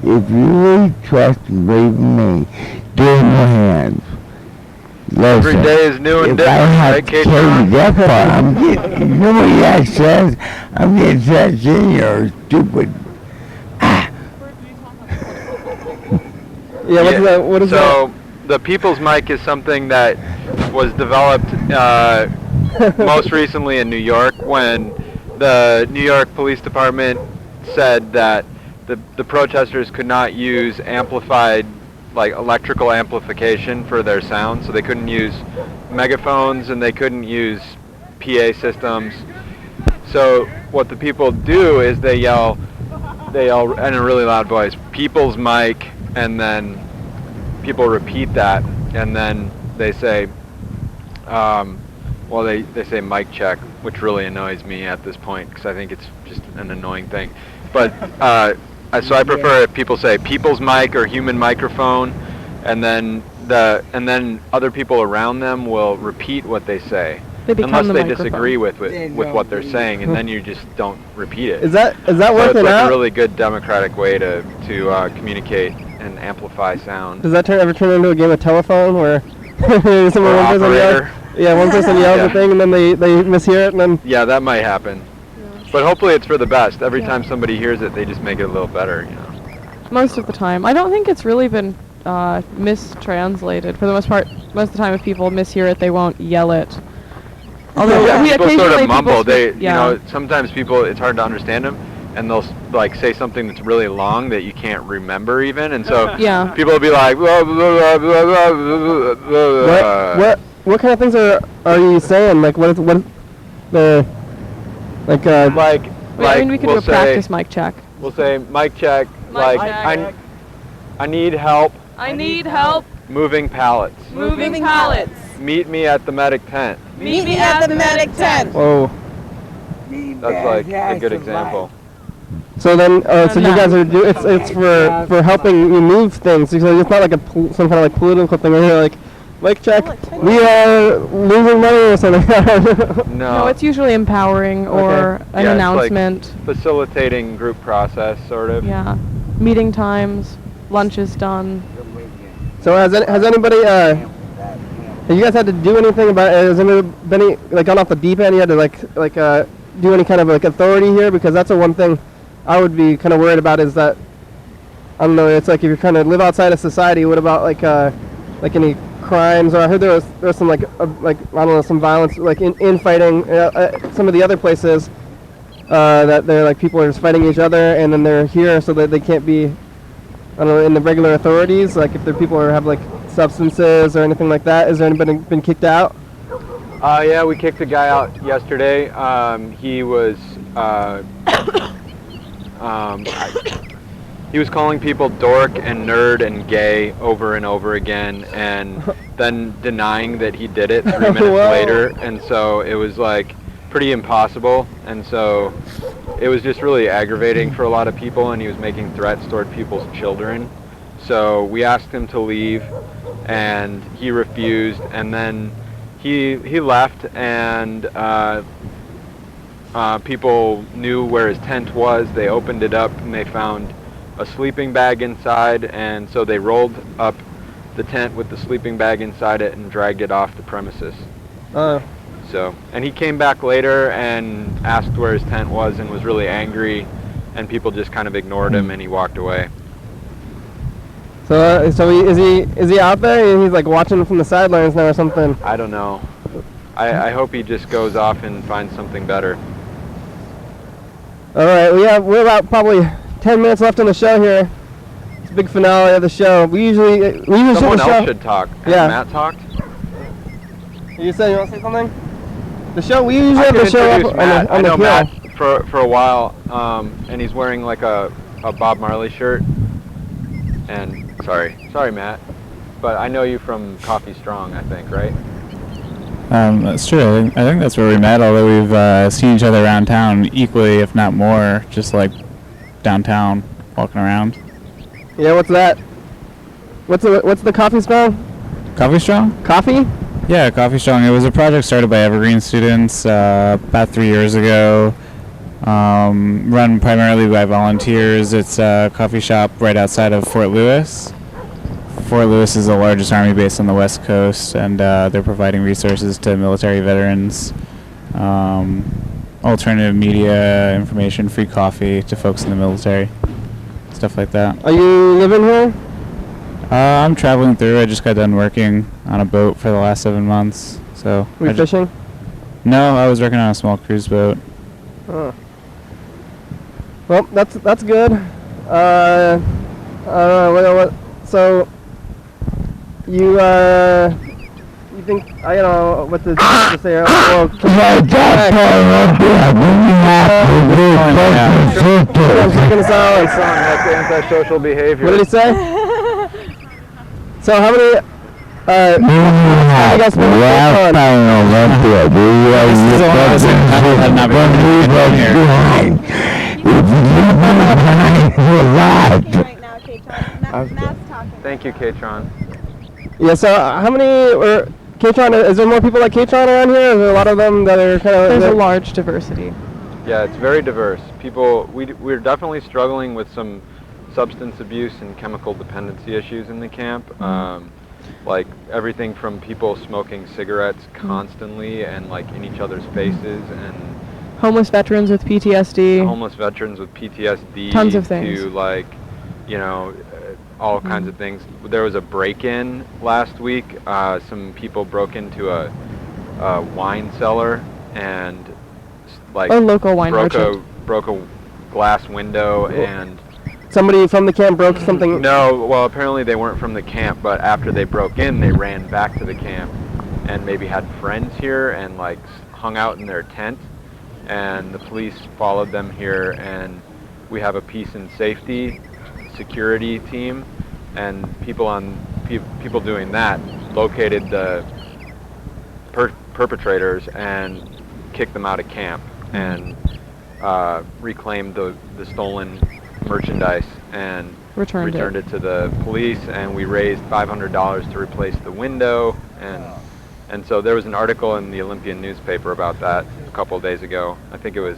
if you really trust and believe in me, do it in your hands. Every Listen, day is new and if different, I have right, to K tell Tron? you that part, I'm getting, you know what that says? I'm getting such in your stupid. Yeah, what is so the People's Mic is something that was developed most recently in New York when the New York Police Department said that the protesters could not use amplified, like electrical amplification for their sound, so they couldn't use megaphones and they couldn't use PA systems. So what the people do is they yell in a really loud voice, "People's Mic," and then people repeat that, and then they say, they say mic check, which really annoys me at this point because I think it's just an annoying thing. But so I prefer if people say "people's mic" or "human microphone," and then other people around them will repeat what they say, They become unless the they microphone. disagree with what they're saying, and then you just don't repeat it. Is that So working it's like out? a really good democratic way to communicate and amplify sound. Does that ever turn into a game of telephone where one person operator. one person yells Yeah. a thing and then they mishear it and then Yeah, that might happen. But hopefully it's for the best. Every time somebody hears it, they just make it a little better, you know. most of the time. I don't think it's really been mistranslated. For the most part, most of the time if people mishear it, they won't yell it. Although we people occasionally sort of mumble. speak- You know, sometimes people, it's hard to understand them, and they'll like say something that's really long that you can't remember even, and so Yeah. people will be like, blah, blah, blah, blah, blah, blah, blah. what kind of things are you saying? Like what the like I mean, we could do we'll a practice mic check. We'll say mic check, Mic like check. I need help I need help moving pallets. moving pallets. Meet me at the medic tent. Meet me at the medic tent. Oh. That's like a good example. So then, so you guys are it's for helping you move things. So it's not like some kind of like political thing. Where you're like, mic check, we are losing money or something. No. No, it's usually empowering or an Yeah, it's announcement. like facilitating group process, sort of. Yeah. Meeting times, lunch is done. So has anybody have you guys had to do anything about it? Has anybody like gone off the deep end? You had to like do any kind of like authority here, because that's the one thing I would be kind of worried about is that I don't know. It's like if you're trying to live outside of society, what about like any crimes? Or I heard there was some like I don't know, some violence like infighting. Some of the other places that they're like people are just fighting each other, and then they're here so that they can't be I don't know, in the regular authorities? Like if there are people who have like substances or anything like that? Has there anybody been kicked out? Yeah, we kicked a guy out yesterday. He was he was calling people dork and nerd and gay over and over again, and then denying that he did it 3 minutes later. And so it was like pretty impossible. And so it was just really aggravating for a lot of people, and he was making threats toward people's children. So we asked him to leave, and he refused. And then he left, and people knew where his tent was. They opened it up, and they found a sleeping bag inside, and so they rolled up the tent with the sleeping bag inside it and dragged it off the premises. So, and he came back later and asked where his tent was and was really angry, and people just kind of ignored him, and he walked away. So, is he out there? And he's like watching from the sidelines now or something? I don't know. I hope he just goes off and finds something better. All right, we're about probably 10 minutes left on the show here. It's a big finale of the show. We usually Someone the show. else should talk. Has Matt talked? You said you want to say something? The show, we usually have the show up Matt. on the hill. Matt for a while, and he's wearing like a Bob Marley shirt. And sorry Matt, but I know you from Coffee Strong, I think, right? That's true. I think that's where we met, although we've seen each other around town equally, if not more, just like downtown, walking around. Yeah, what's that? What's the Coffee Strong? Coffee Strong? Coffee? Yeah, Coffee Strong. It was a project started by Evergreen students about 3 years ago, run primarily by volunteers. It's a coffee shop right outside of Fort Lewis. Fort Lewis is the largest Army base on the West Coast, and they're providing resources to military veterans, alternative media, information, free coffee to folks in the military, stuff like that. Are you living here? I'm traveling through. I just got done working on a boat for the last 7 months. So. Were you fishing? No, I was working on a small cruise boat. Oh. Well, that's good. So you think I don't know what to say? Well, That's antisocial behavior. What did he say? So how many? You guys spent Thank you, K Tron. Yeah. So how many K Tron? Is there more people like K Tron around here? Or is there a lot of them that are kind of? There's a large diversity. Yeah, it's very diverse. People, we're definitely struggling with some substance abuse and chemical dependency issues in the camp. Like everything from people smoking cigarettes constantly and like in each other's faces, and homeless veterans with PTSD. Homeless veterans with PTSD. Tons of things. To like, all kinds of things. There was a break-in last week. Some people broke into a wine cellar and like a local wine merchant. broke a glass window and. Somebody from the camp broke something? No, well, apparently they weren't from the camp, but after they broke in, they ran back to the camp and maybe had friends here and like hung out in their tent, and the police followed them here, and we have a peace and safety security team, and people doing that located the perpetrators and kicked them out of camp and reclaimed the stolen merchandise and returned it to the police, and we raised $500 to replace the window, and so there was an article in the Olympian newspaper about that a couple of days ago. I think it was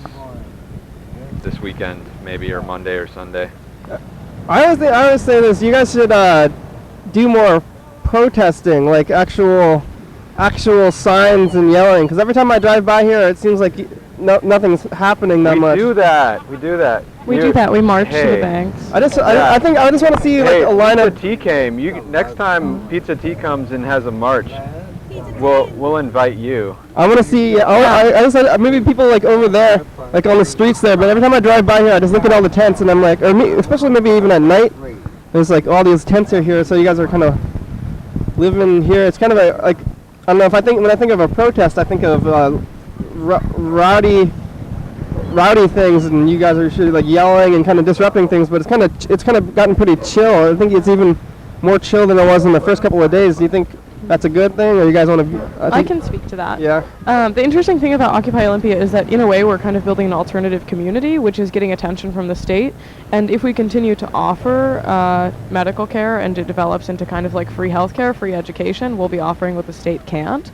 this weekend maybe, or Monday or Sunday. I always say this, you guys should do more protesting, like actual signs and yelling, because every time I drive by here it seems like nothing's happening that much. We do that. We do that. We march to the banks. I think I just want to see like a line of. Pizza T came. Next time Pizza T comes and has a march, we'll invite you. I want to see. I just maybe people like over there, like on the streets there. But every time I drive by here, I just look at all the tents and I'm like, especially maybe even at night, There's like all these tents are here, so you guys are kind of living here. It's kind of a, like, I don't know, when I think of a protest, I think of rowdy things, and you guys are usually like yelling and kind of disrupting things. But it's kind of gotten pretty chill. I think it's even more chill than it was in the first couple of days. Do you think that's a good thing, or you guys want to? I can speak to that. Yeah. The interesting thing about Occupy Olympia is that in a way we're kind of building an alternative community, which is getting attention from the state. And if we continue to offer medical care and it develops into kind of like free healthcare, free education, we'll be offering what the state can't.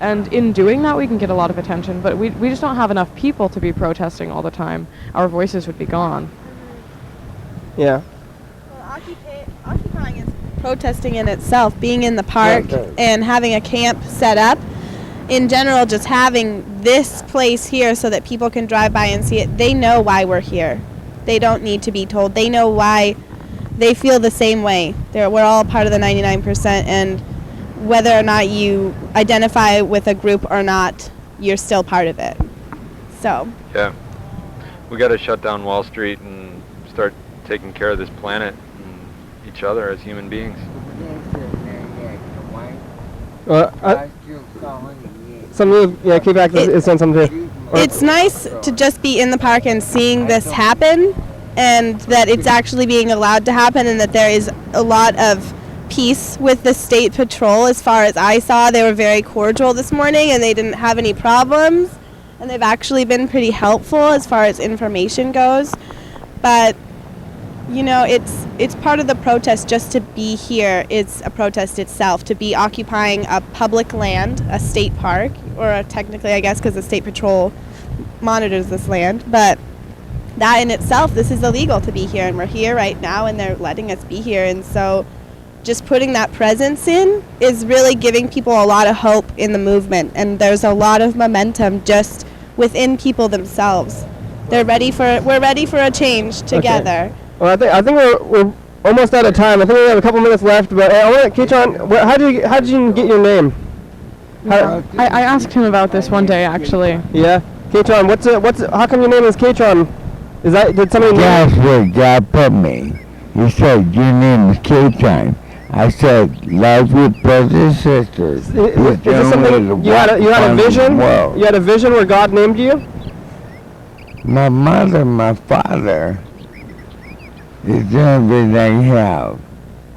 And in doing that, we can get a lot of attention. But we just don't have enough people to be protesting all the time. Our voices would be gone. Yeah. Well, occupying is protesting in itself, being in the park and having a camp set up. In general, just having this place here so that people can drive by and see it. They know why we're here. They don't need to be told. They know why. They feel the same way. We're all part of the 99%, and whether or not you identify with a group or not, you're still part of it. So. Yeah. We got to shut down Wall Street and start taking care of this planet and each other as human beings. K-Back is saying something too. It's nice to just be in the park and seeing this happen, and that it's actually being allowed to happen, and that there is a lot of peace with the state patrol. As far as I saw, they were very cordial this morning, and they didn't have any problems, and they've actually been pretty helpful as far as information goes. But you know, it's part of the protest just to be here. It's a protest itself, to be occupying a public land, a state park, or technically, I guess, because the state patrol monitors this land. But that in itself, this is illegal to be here, and we're here right now, and they're letting us be here. And so just putting that presence in is really giving people a lot of hope in the movement, and there's a lot of momentum just within people themselves. We're ready for a change together. Okay. Well, I think we're almost out of time. I think we have a couple minutes left. But I want to, K Tron, how did you get your name? I asked him about this one day, actually. Yeah, K Tron. How come your name is K Tron? Did somebody? That's what God put me. He said your name is K Tron. I said, love your brothers and sisters. Is this something you had a vision? You had a vision where God named you? My mother, my father. It's the only thing I have.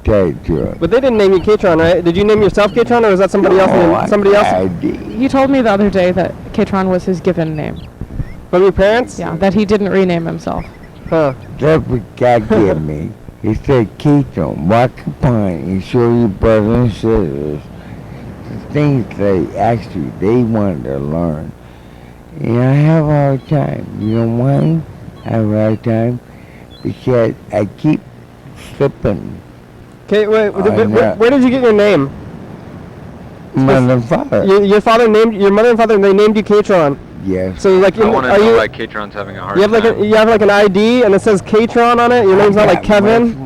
But they didn't name you K Tron, right? Did you name yourself K Tron, or was that somebody else? Somebody else? He told me the other day that K Tron was his given name. From your parents? Yeah, that he didn't rename himself. Huh. That's what God gave me. He said, K Tron, walk upon and show your brothers and sisters the things they want to learn. And I have a hard time. You know why I have a hard time? Because I keep slipping. Okay, wait. Where did you get your name? Mother and father. Your mother and father. They named you K Tron. Yes. So like, I want to know why K Tron's having a hard time. You have like an ID and it says K Tron on it. Your name's not like Kevin.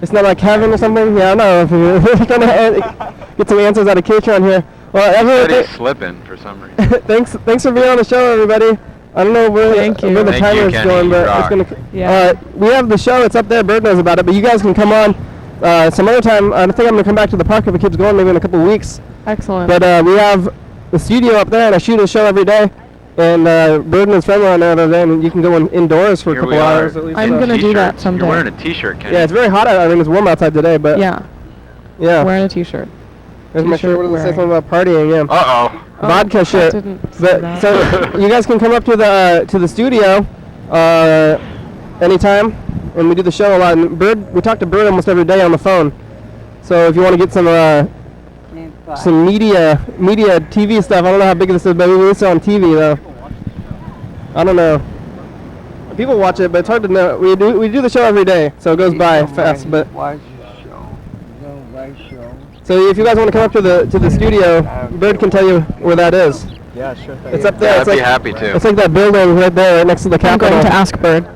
It's not like Kevin or something. Yeah, I know. We're trying to get some answers out of K Tron here. Well, everyone. He's slipping for some reason. Thanks for being on the show, everybody. I don't know where the timer is going, but it's gonna. Yeah. We have the show. It's up there. Bird knows about it, but you guys can come on some other time. I think I'm gonna come back to the park if it keeps going, maybe in a couple of weeks. Excellent. But we have the studio up there, and I shoot a show every day. And Bird and his friend were on there the other day, and you can go indoors for a couple hours at least. I'm gonna do that someday. You're wearing a t-shirt, Kenny. Yeah, it's very hot out. I mean, it's warm outside today, but. Yeah. Yeah. Wearing a t-shirt. There's my shirt. What does it say something about partying? Yeah. Uh-oh. Vodka shirt. So you guys can come up to the studio anytime, and we do the show a lot. And we talk to Bird almost every day on the phone. So if you want to get some media TV stuff, I don't know how big this is, but we release it on TV though. I don't know. People watch it, but it's hard to know. We do the show every day, so it goes by fast. But so if you guys want to come up to the studio, Bird can tell you where that is. Yeah, sure. It's up there. Yeah, I'd be happy to. It's like that building right there, right next to the Capitol. I'm going to ask Bird.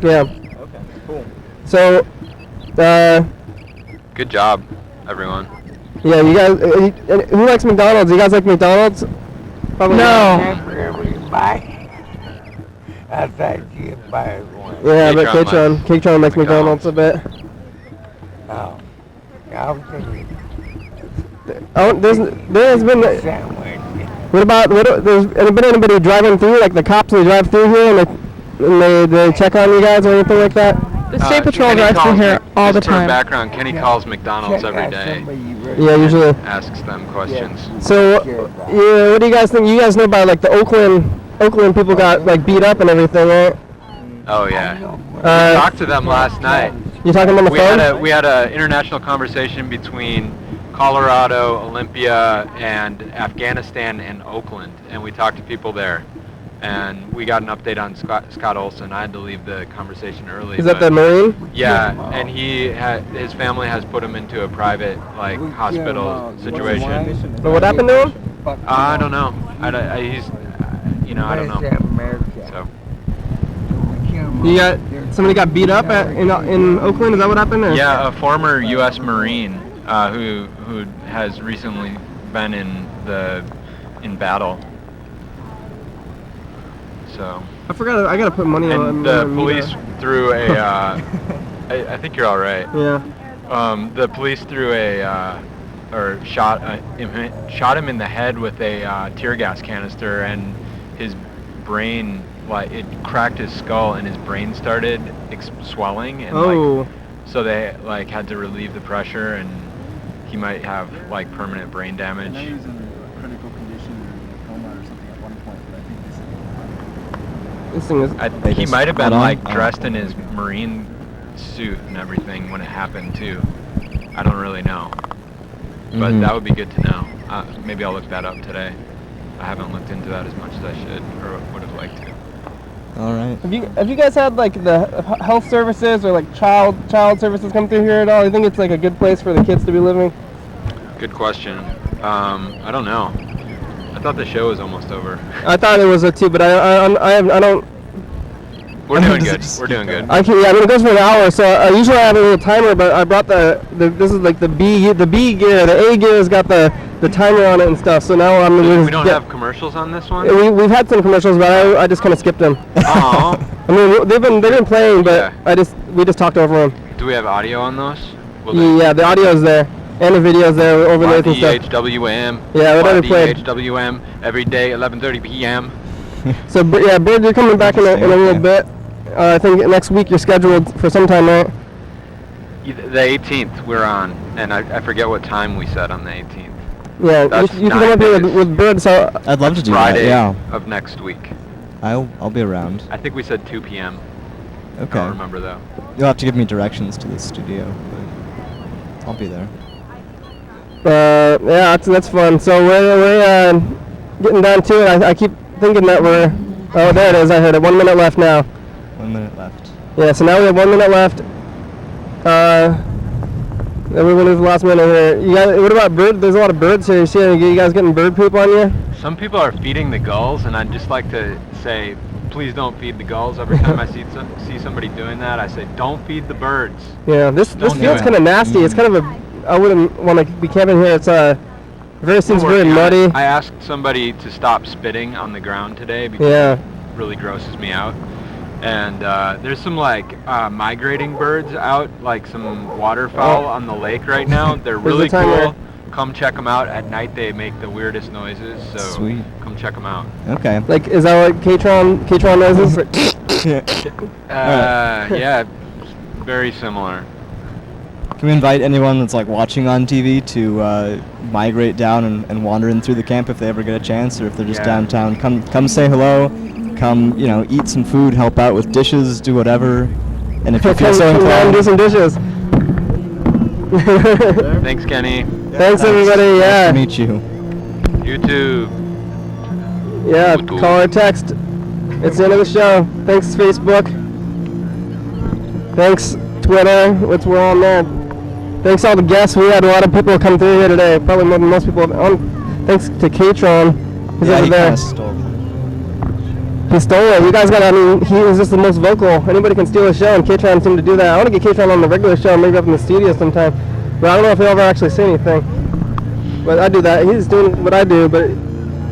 Yeah. Okay, cool. So, good job, everyone. Yeah, you guys. Who likes McDonald's? You guys like McDonald's? Probably no. I thought you buy one. Yeah, but K Tron likes McDonald's a bit. Oh. I'll take it. Oh, there's been. What about there's been anybody driving through, like the cops? They drive through here and they check on you guys or anything like that? The state patrol drives through here all the Just for time. background, Kenny calls McDonald's every day. Yeah, usually. Asks them questions. So, yeah, what do you guys think? You guys know about like the Oakland people got like beat up and everything, right? Oh yeah. We talked to them last night. You talking on the phone? We had a international conversation between Colorado, Olympia, and Afghanistan and Oakland, and we talked to people there. And we got an update on Scott Olson. I had to leave the conversation early. Is that the Marine? Yeah, and his family has put him into a private hospital situation. But what happened to him? I don't know. He's, I don't know. So. You got somebody got beat up in Oakland. Is that what happened? Or? Yeah, a former U.S. Marine who has recently been in battle. So. I forgot. I gotta put money on. And the police threw a. I think you're all right. Yeah. The police threw or shot him in the head with a tear gas canister, and his brain, it cracked his skull, and his brain started swelling, and so they had to relieve the pressure, and he might have permanent brain damage. He was in a critical condition or coma or something at one point, but I think they said He might have been dressed in his Marine suit and everything when it happened too. I don't really know, but that would be good to know. Maybe I'll look that up today. I haven't looked into that as much as I should or would have liked to. All right. Have you guys had the health services or child services come through here at all? I think it's a good place for the kids to be living. Good question. I don't know. I thought the show was almost over. I thought it was too, but I don't. We're doing good. We're doing good. It goes for an hour, so usually I have a little timer, but I brought this is the B gear. The A gear has got the timer on it and stuff. So now we don't have commercials on this one. We've had some commercials, but I just kind of skipped them. Oh. I mean, they've been playing, but we just talked over them. Do we have audio on those? Yeah, the audio's there and the video's there overlaid and stuff. YDHWM. Yeah, whatever played. YDHWM every day, 11:30 p.m. So yeah, Bird, you're coming back in a little bit. I think next week you're scheduled for some time, right? The 18th we're on, and I forget what time we said on the 18th. Yeah, you can come up here with Bird. So I'd love to do Friday that. Yeah. Of next week. I'll be around. I think we said 2 p.m. Okay. I don't remember though. You'll have to give me directions to the studio, but I'll be there. Yeah, that's fun. So we're getting down to it. I keep thinking that we're. Oh, there it is. I heard it. 1 minute left now. 1 minute left. Yeah, so now we have 1 minute left. Everyone is the last minute here. What about bird? There's a lot of birds here. You guys getting bird poop on you? Some people are feeding the gulls, and I'd just like to say, please don't feed the gulls. Every time I see somebody doing that, I say, don't feed the birds. Yeah, this field's kind of nasty. It's kind of I wouldn't want to be camping here. It's seems very muddy. I asked somebody to stop spitting on the ground today because it really grosses me out. And there's some migrating birds out, some waterfowl on the lake right now. They're really cool. Come check them out. At night they make the weirdest noises. So Sweet. Come check them out. Okay. Is that what K Tron noises? Yeah, very similar. Can we invite anyone that's watching on TV to migrate down and wander in through the camp if they ever get a chance, or if they're just downtown? Come say hello. Come, eat some food, help out with dishes, do whatever. And if you feel so inclined, do some dishes. Thanks, Kenny. Thanks, everybody. Nice to meet you. You too. Yeah, call or text. It's the end of the show. Thanks, Facebook. Thanks, Twitter. We're on there. Thanks all the guests. We had a lot of people come through here today. Probably more than most people. Thanks to K Tron. He's over there. He stole it. You guys he was just the most vocal. Anybody can steal a show, and K Tron seemed to do that. I want to get K Tron on the regular show, maybe up in the studio sometime. But I don't know if he'll ever actually say anything. But I do that. He's doing what I do, but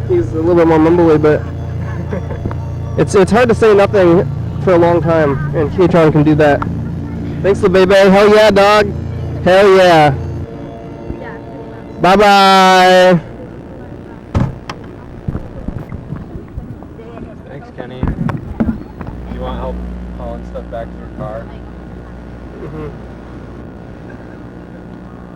he's a little bit more mumbly. But it's hard to say nothing for a long time, and K Tron can do that. Thanks, LeBebe. Hell yeah, dog. Hell yeah. Bye bye. Thanks, Kenny. You want help hauling stuff back to your car? Mm-hmm.